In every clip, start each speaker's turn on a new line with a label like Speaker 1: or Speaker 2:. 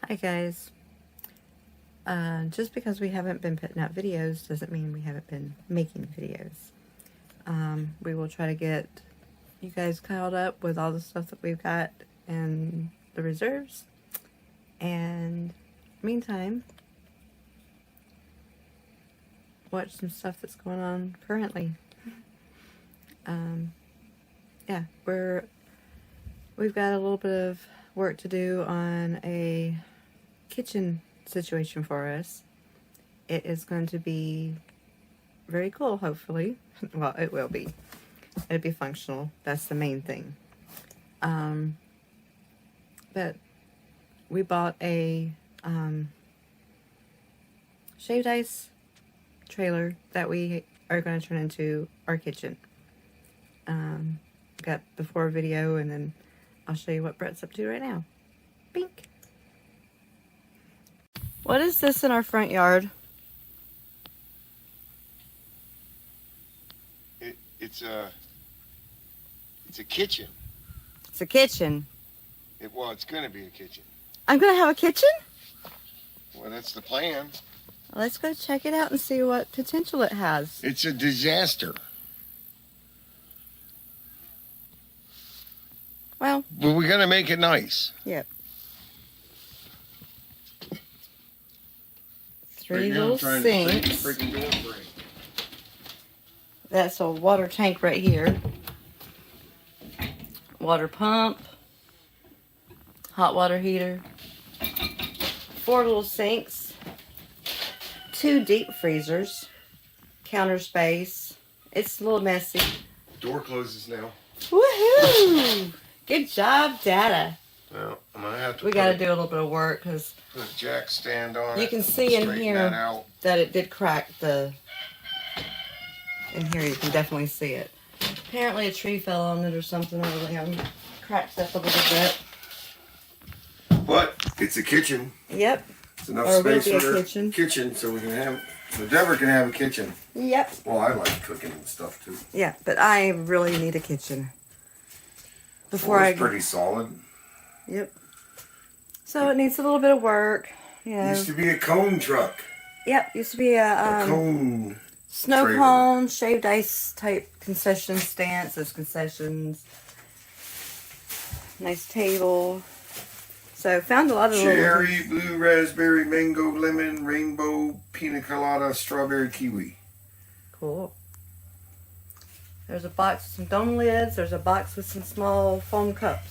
Speaker 1: Hi guys. Just because we haven't been putting out videos doesn't mean we haven't been making videos. We will try to get you guys caught up with all the stuff that we've got in the reserves. And meantime, watch some stuff that's going on currently. Yeah, we've got a little bit of work to do on a kitchen situation for us. It is going to be very cool, hopefully. Well, it will be. It'll be functional. That's the main thing. But we bought a shaved ice trailer that we are going to turn into our kitchen. Got before video, and then I'll show you what Brett's up to right now. Bink. What is this in our front yard?
Speaker 2: It's a kitchen.
Speaker 1: It's a kitchen.
Speaker 2: Well, it's going to be a kitchen.
Speaker 1: I'm going to have a kitchen?
Speaker 2: Well, that's the plan.
Speaker 1: Let's go check it out and see what potential it has.
Speaker 2: It's a disaster.
Speaker 1: Well,
Speaker 2: we're going to make it nice.
Speaker 1: Yep. 3 little sinks. That's a water tank right here. Water pump. Hot water heater. 4 little sinks. 2 deep freezers. Counter space. It's a little messy.
Speaker 2: Door closes now.
Speaker 1: Woohoo! Good job, Dada.
Speaker 2: Well, I'm going to have to
Speaker 1: we got to do a little bit of work because
Speaker 2: put a jack stand on it.
Speaker 1: You can see in here that it did crack the... In here you can definitely see it. Apparently a tree fell on it or something over there. Cracked up a little bit.
Speaker 2: But it's a kitchen.
Speaker 1: Yep.
Speaker 2: It's enough space for a kitchen so we can have... So Deborah can have a kitchen.
Speaker 1: Yep.
Speaker 2: Well, I like cooking and stuff too.
Speaker 1: Yeah, but I really need a kitchen.
Speaker 2: It's pretty solid.
Speaker 1: Yep. So it needs a little bit of work. You know.
Speaker 2: Used to be a cone truck.
Speaker 1: Yep, used to be a
Speaker 2: cone
Speaker 1: snow
Speaker 2: trailer.
Speaker 1: Cone, shaved ice type concession stance. Those concessions. Nice table. So found a lot of
Speaker 2: cherry, blue, raspberry, mango, lemon, rainbow, pina colada, strawberry, kiwi.
Speaker 1: Cool. There's a box with some dome lids. There's a box with some small foam cups.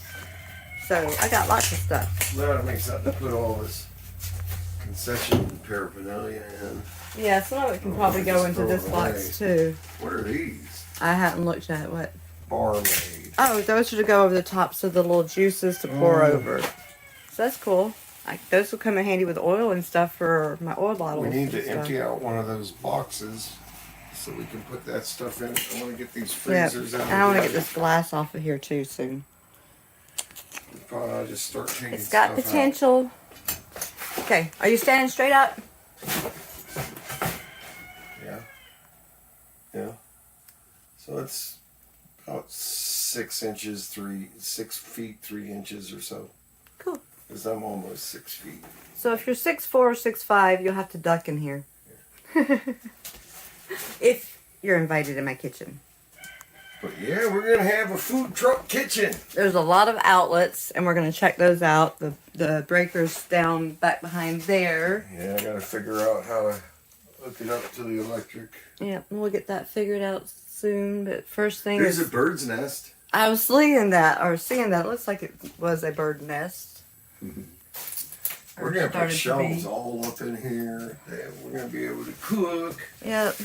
Speaker 1: So I got lots of stuff.
Speaker 2: Now to make something to put all this concession paraphernalia in.
Speaker 1: Yeah, some of it can probably go into this box too.
Speaker 2: What are these?
Speaker 1: I hadn't looked at what.
Speaker 2: Barmaid.
Speaker 1: Oh, those are to go over the tops of the little juices to pour over. So that's cool. Those will come in handy with oil and stuff for my oil bottles.
Speaker 2: We need to empty out one of those boxes so we can put that stuff in. I want to get these freezers out.
Speaker 1: And I want to get this glass off of here too soon.
Speaker 2: I'll just start taking
Speaker 1: It's got potential. Okay, are you standing straight up?
Speaker 2: Yeah. Yeah. So it's about 6 feet 3 inches or so.
Speaker 1: Cool.
Speaker 2: Because I'm almost 6 feet.
Speaker 1: So if you're 6'4" or 6'5", you'll have to duck in here. Yeah. If you're invited in my kitchen.
Speaker 2: But yeah, we're going to have a food truck kitchen.
Speaker 1: There's a lot of outlets, and we're going to check those out. The breaker's down back behind there.
Speaker 2: Yeah, I got to figure out how to hook it up to the electric.
Speaker 1: Yeah, we'll get that figured out soon. But first thing
Speaker 2: There's a bird's nest.
Speaker 1: I was seeing that. It looks like it was a bird nest.
Speaker 2: We're going to put shelves all up in here. We're going to be able to cook.
Speaker 1: Yep.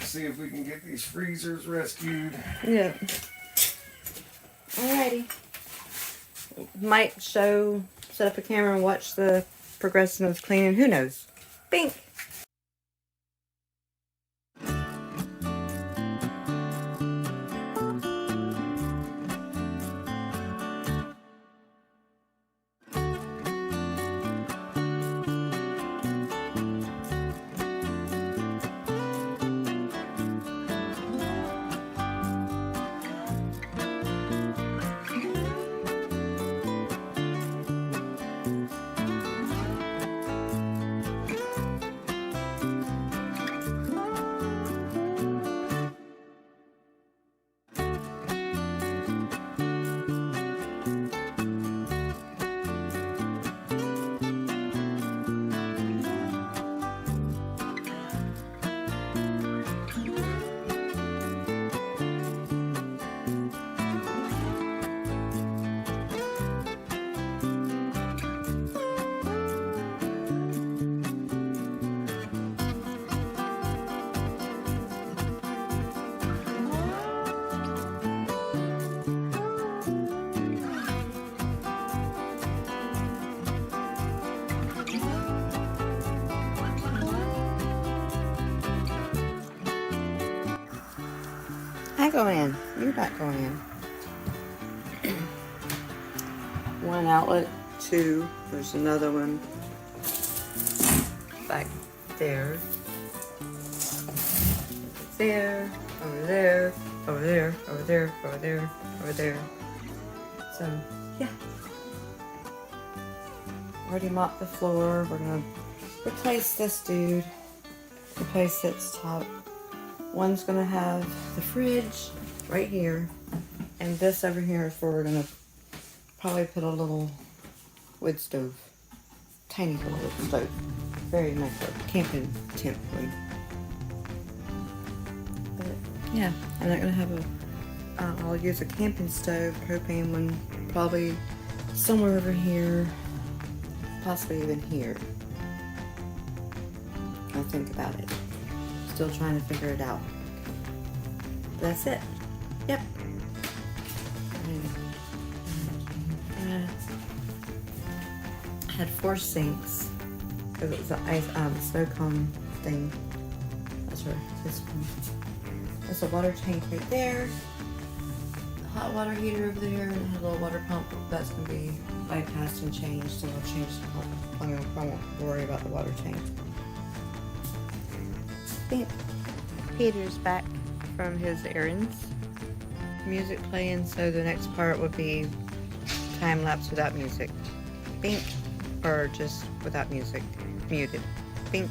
Speaker 2: See if we can get these freezers rescued.
Speaker 1: Yep. Alrighty. Might set up a camera and watch the progression of cleaning. Who knows? Bink. I go in? You're not going in. One outlet, two. There's another one back there. There, over there, over there, over there, over there, over there. So, yeah. Already mopped the floor. We're gonna replace this dude. Replace its top. One's gonna have the fridge right here, and this over here is where we're gonna probably put a little wood stove. Tiny little wood stove. Very nice camping tent thing. But yeah, I'm not gonna have a. I'll use a camping stove, propane one, probably somewhere over here, possibly even here. I'll think about it. Still trying to figure it out. That's it. Yep. I had 4 sinks because it was the ice snow cone thing. That's where this one. There's a water tank right there. A hot water heater over there, and a little water pump that's gonna be bypassed and changed. So I'll change the pump. I won't worry about the water tank. Peter's back from his errands. Music playing, so the next part would be time lapse without music. Bink, or just without music. Muted. Bink.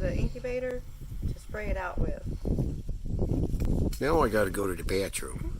Speaker 1: the incubator to spray it out with.
Speaker 2: Now I gotta go to the bathroom.